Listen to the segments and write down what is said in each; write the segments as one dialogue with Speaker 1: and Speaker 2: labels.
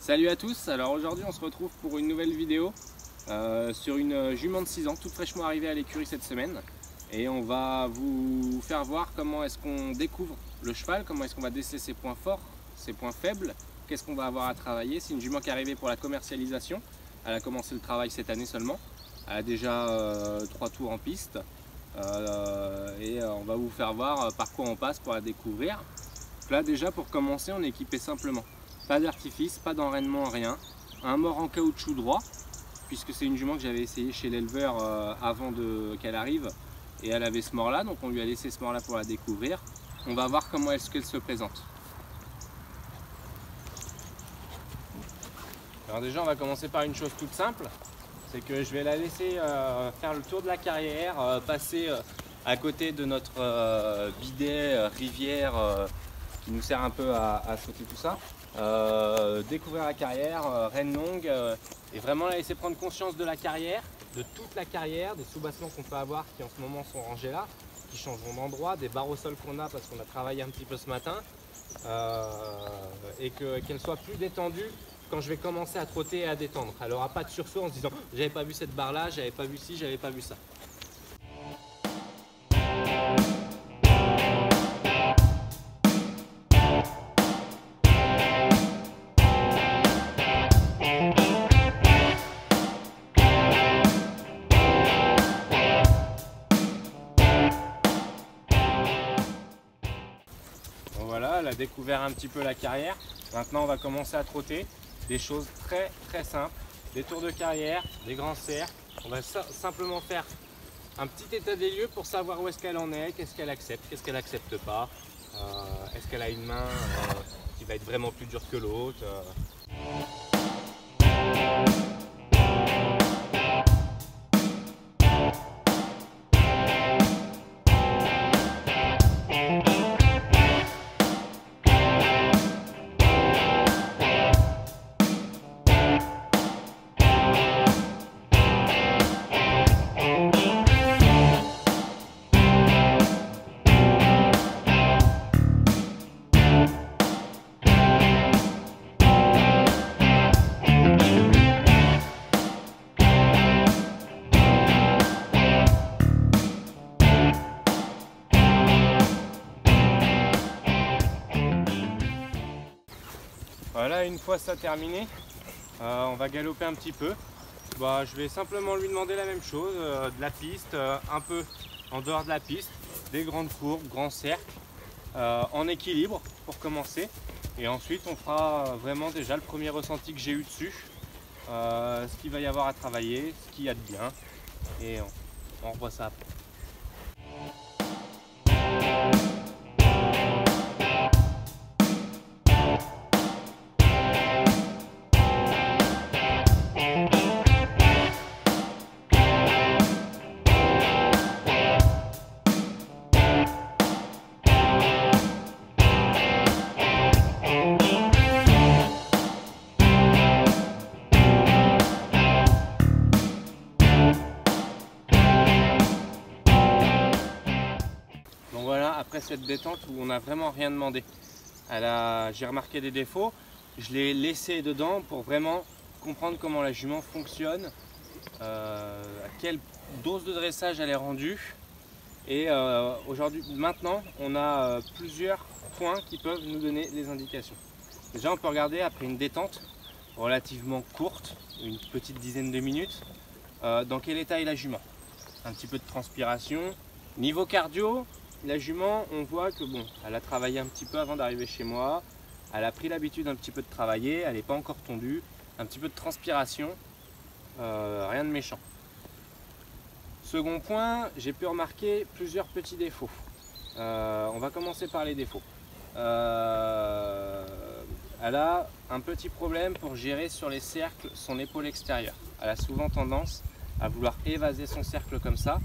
Speaker 1: Salut à tous, alors aujourd'hui on se retrouve pour une nouvelle vidéo sur une jument de 6 ans, toute fraîchement arrivée à l'écurie cette semaine. Et on va vous faire voir comment est-ce qu'on découvre le cheval, comment est-ce qu'on va déceler ses points forts, ses points faibles, qu'est-ce qu'on va avoir à travailler. C'est une jument qui est arrivée pour la commercialisation, elle a commencé le travail cette année seulement, elle a déjà 3 tours en piste et on va vous faire voir par quoi on passe pour la découvrir. Là déjà pour commencer on est équipé simplement. Pas d'artifice, pas d'enrainement, rien. Un mort en caoutchouc droit, puisque c'est une jument que j'avais essayé chez l'éleveur avant qu'elle arrive. Et elle avait ce mort là, donc on lui a laissé ce mort là pour la découvrir. On va voir comment est-ce qu'elle se présente. Alors déjà on va commencer par une chose toute simple. C'est que je vais la laisser faire le tour de la carrière, passer à côté de notre bidet, rivière, qui nous sert un peu à sauter tout ça. Découvrir la carrière, reine longue, et vraiment la laisser prendre conscience de la carrière, de toute la carrière, des soubassements qu'on peut avoir qui en ce moment sont rangés là, qui changeront d'endroit, des barres au sol qu'on a parce qu'on a travaillé un petit peu ce matin, et qu'elle soit plus détendue quand je vais commencer à trotter et à détendre. Elle n'aura pas de sursaut en se disant j'avais pas vu cette barre là, j'avais pas vu ci, j'avais pas vu ça. Voilà, elle a découvert un petit peu la carrière. Maintenant, on va commencer à trotter. Des choses très simples. Des tours de carrière, des grands cercles. On va simplement faire un petit état des lieux pour savoir où est-ce qu'elle en est, qu'est-ce qu'elle accepte, qu'est-ce qu'elle accepte pas. Est-ce qu'elle a une main qui va être vraiment plus dure que l'autre. Voilà, une fois ça terminé, on va galoper un petit peu. Je vais simplement lui demander la même chose, de la piste, un peu en dehors de la piste, des grandes courbes, grands cercles, en équilibre pour commencer. Et ensuite on fera vraiment déjà le premier ressenti que j'ai eu dessus, ce qu'il va y avoir à travailler, ce qu'il y a de bien. Et on revoit ça après. Après cette détente où on n'a vraiment rien demandé, j'ai remarqué des défauts, je l'ai laissé dedans pour vraiment comprendre comment la jument fonctionne, à quelle dose de dressage elle est rendue. Et maintenant on a plusieurs points qui peuvent nous donner des indications. Déjà on peut regarder après une détente relativement courte, une petite dizaine de minutes, dans quel état est la jument. Un petit peu de transpiration, niveau cardio. La jument, on voit que elle a travaillé un petit peu avant d'arriver chez moi, elle a pris l'habitude un petit peu de travailler, elle n'est pas encore tondue, un petit peu de transpiration, rien de méchant. Second point, j'ai pu remarquer plusieurs petits défauts. On va commencer par les défauts. Elle a un petit problème pour gérer sur les cercles son épaule extérieure. Elle a souvent tendance à vouloir évaser son cercle comme ça.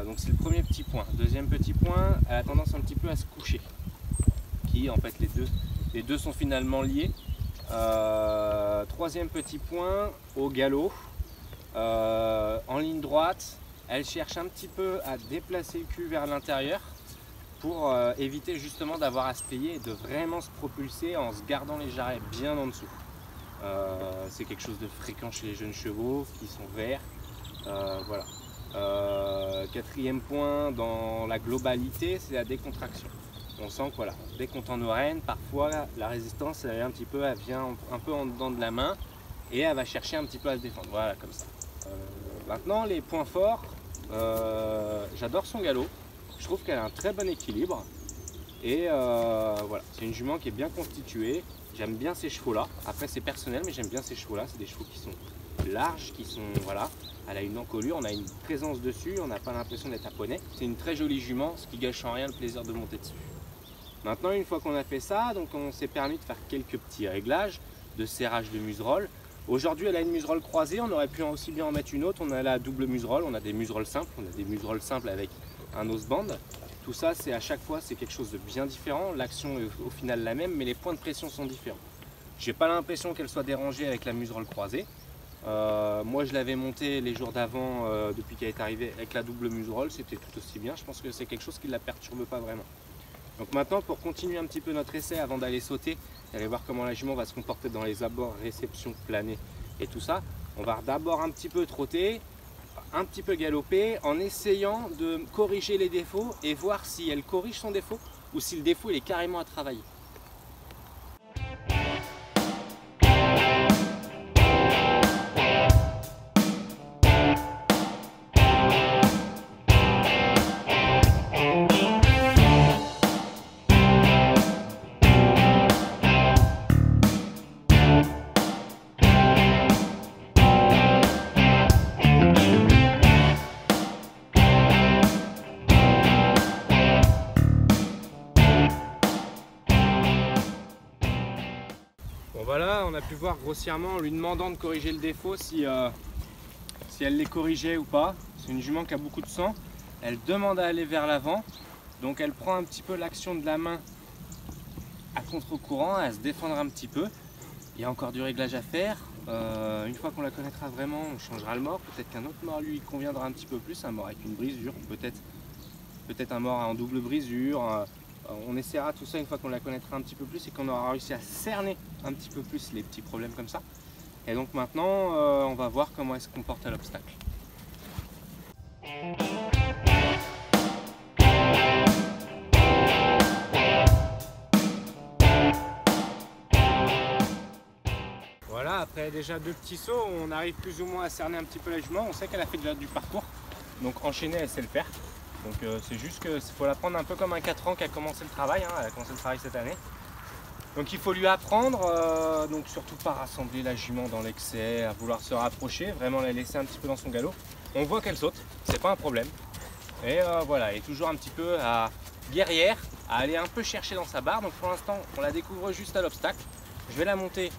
Speaker 1: Donc c'est le premier petit point. Deuxième petit point, elle a tendance un petit peu à se coucher, qui en fait les deux sont finalement liés. Troisième petit point, au galop, en ligne droite, elle cherche un petit peu à déplacer le cul vers l'intérieur pour éviter justement d'avoir à se plier et de vraiment se propulser en se gardant les jarrets bien en dessous. C'est quelque chose de fréquent chez les jeunes chevaux qui sont verts. Voilà. Quatrième point dans la globalité, c'est la décontraction. On sent que voilà, dès qu'on tend nos rênes, parfois la résistance elle vient un peu en dedans de la main et elle va chercher un petit peu à se défendre. Voilà, comme ça. Maintenant, les points forts, j'adore son galop. Je trouve qu'elle a un très bon équilibre. Et voilà, c'est une jument qui est bien constituée. J'aime bien ces chevaux-là. Après, c'est personnel, mais j'aime bien ces chevaux-là. C'est des chevaux qui sont larges, qui sont, voilà. Elle a une encolure, on a une présence dessus, on n'a pas l'impression d'être à poney. C'est une très jolie jument, ce qui gâche en rien le plaisir de monter dessus. Maintenant, une fois qu'on a fait ça, donc on s'est permis de faire quelques petits réglages de serrage de muserolle. Aujourd'hui, elle a une muserolle croisée, on aurait pu aussi bien en mettre une autre. On a la double muserolle, on a des muserolles simples, avec un noseband. Tout ça, c'est à chaque fois, c'est quelque chose de bien différent. L'action est au final la même, mais les points de pression sont différents. J'ai pas l'impression qu'elle soit dérangée avec la muserolle croisée. Moi, je l'avais montée les jours d'avant, depuis qu'elle est arrivée avec la double muserolle, c'était tout aussi bien. Je pense que c'est quelque chose qui ne la perturbe pas vraiment. Donc maintenant, pour continuer un petit peu notre essai avant d'aller sauter, d'aller voir comment la jument va se comporter dans les abords, réception, planer et tout ça, on va d'abord un petit peu trotter, un petit peu galoper en essayant de corriger les défauts et voir si elle corrige son défaut ou si le défaut il est carrément à travailler. Voilà, on a pu voir grossièrement en lui demandant de corriger le défaut si elle les corrigeait ou pas. C'est une jument qui a beaucoup de sang, elle demande à aller vers l'avant, donc elle prend un petit peu l'action de la main à contre-courant, à se défendre un petit peu. Il y a encore du réglage à faire. Une fois qu'on la connaîtra vraiment, on changera le mort. Peut-être qu'un autre mort lui conviendra un petit peu plus, un mort avec une brisure, peut-être un mort en double brisure. On essaiera tout ça une fois qu'on la connaîtra un petit peu plus et qu'on aura réussi à cerner un petit peu plus les petits problèmes comme ça. Et donc maintenant, on va voir comment elle se comporte à l'obstacle. Voilà, après déjà 2 petits sauts, on arrive plus ou moins à cerner un petit peu la jument. On sait qu'elle a fait déjà du parcours, donc enchaîner, elle sait le faire. Donc c'est juste qu'il faut la prendre un peu comme un 4 ans qui a commencé le travail, hein. Elle a commencé le travail cette année. Donc il faut lui apprendre, donc surtout pas rassembler la jument dans l'excès, à vouloir se rapprocher, vraiment la laisser un petit peu dans son galop. On voit qu'elle saute, c'est pas un problème. Et voilà, elle est toujours un petit peu guerrière, à aller un peu chercher dans sa barre. Donc pour l'instant, on la découvre juste à l'obstacle. Je vais la monter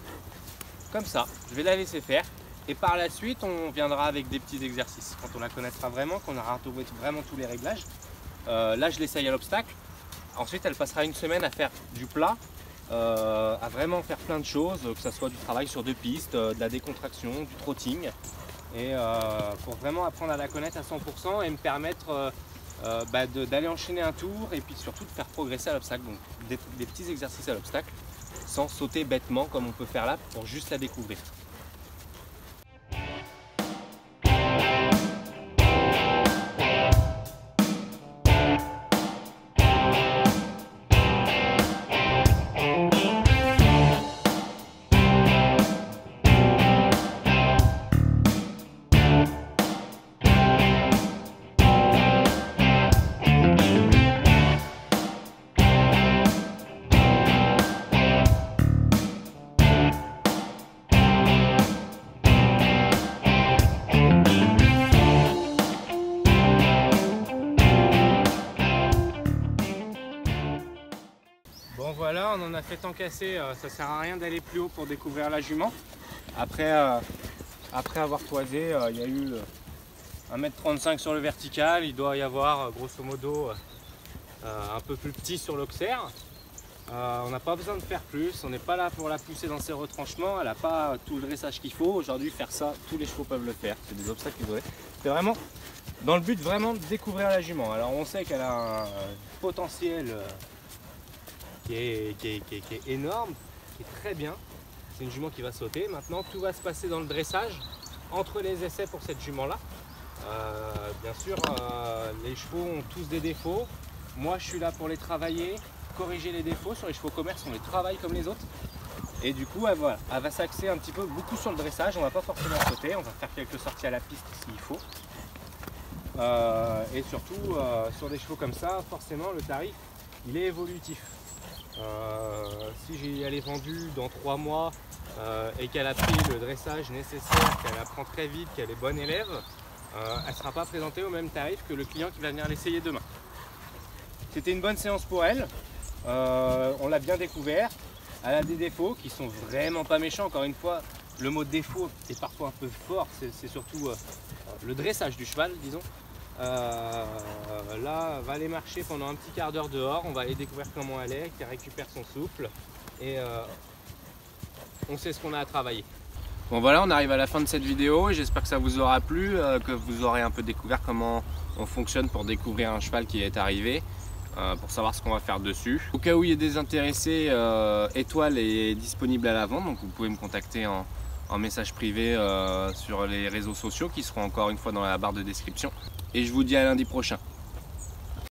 Speaker 1: comme ça, je vais la laisser faire. Et par la suite, on viendra avec des petits exercices. Quand on la connaîtra vraiment, qu'on aura retrouvé vraiment tous les réglages. Là, je l'essaye à l'obstacle. Ensuite, elle passera une semaine à faire du plat, à vraiment faire plein de choses, que ce soit du travail sur 2 pistes, de la décontraction, du trotting. Et pour vraiment apprendre à la connaître à 100% et me permettre d'aller enchaîner un tour et puis surtout de faire progresser à l'obstacle. Donc des petits exercices à l'obstacle, sans sauter bêtement comme on peut faire là, pour juste la découvrir. Bon voilà, on en a fait tant casser, ça sert à rien d'aller plus haut pour découvrir la jument. Après avoir toisé, il y a eu 1,35 m sur le vertical, il doit y avoir grosso modo un peu plus petit sur l'auxerre. On n'a pas besoin de faire plus, on n'est pas là pour la pousser dans ses retranchements, elle n'a pas tout le dressage qu'il faut. Aujourd'hui, faire ça, tous les chevaux peuvent le faire, c'est des obstacles isolés. C'est vraiment dans le but vraiment de découvrir la jument. Alors on sait qu'elle a un potentiel qui est énorme, qui est très bien. c'est une jument qui va sauter. Maintenant, tout va se passer dans le dressage entre les essais pour cette jument-là. Bien sûr, les chevaux ont tous des défauts. Moi, je suis là pour les travailler, corriger les défauts. Sur les chevaux commerce, on les travaille comme les autres. Et du coup, voilà, elle va s'axer un petit peu beaucoup sur le dressage. On va pas forcément sauter, on va faire quelques sorties à la piste s'il faut. Et surtout, sur des chevaux comme ça, forcément, le tarif, il est évolutif. Si elle est vendue dans 3 mois et qu'elle a pris le dressage nécessaire, qu'elle apprend très vite, qu'elle est bonne élève, elle ne sera pas présentée au même tarif que le client qui va venir l'essayer demain. C'était une bonne séance pour elle, on l'a bien découvert. Elle a des défauts qui sont vraiment pas méchants. Encore une fois, le mot défaut est parfois un peu fort, c'est surtout le dressage du cheval, disons. Là, elle va aller marcher pendant un petit quart d'heure dehors, on va aller découvrir comment elle est, qu'elle récupère son souffle et on sait ce qu'on a à travailler. Bon voilà, on arrive à la fin de cette vidéo et j'espère que ça vous aura plu, que vous aurez un peu découvert comment on fonctionne pour découvrir un cheval qui est arrivé, pour savoir ce qu'on va faire dessus. Au cas où il y a des intéressés, Étoile est disponible à la vente, donc vous pouvez me contacter en message privé sur les réseaux sociaux qui seront encore une fois dans la barre de description. Et je vous dis à lundi prochain.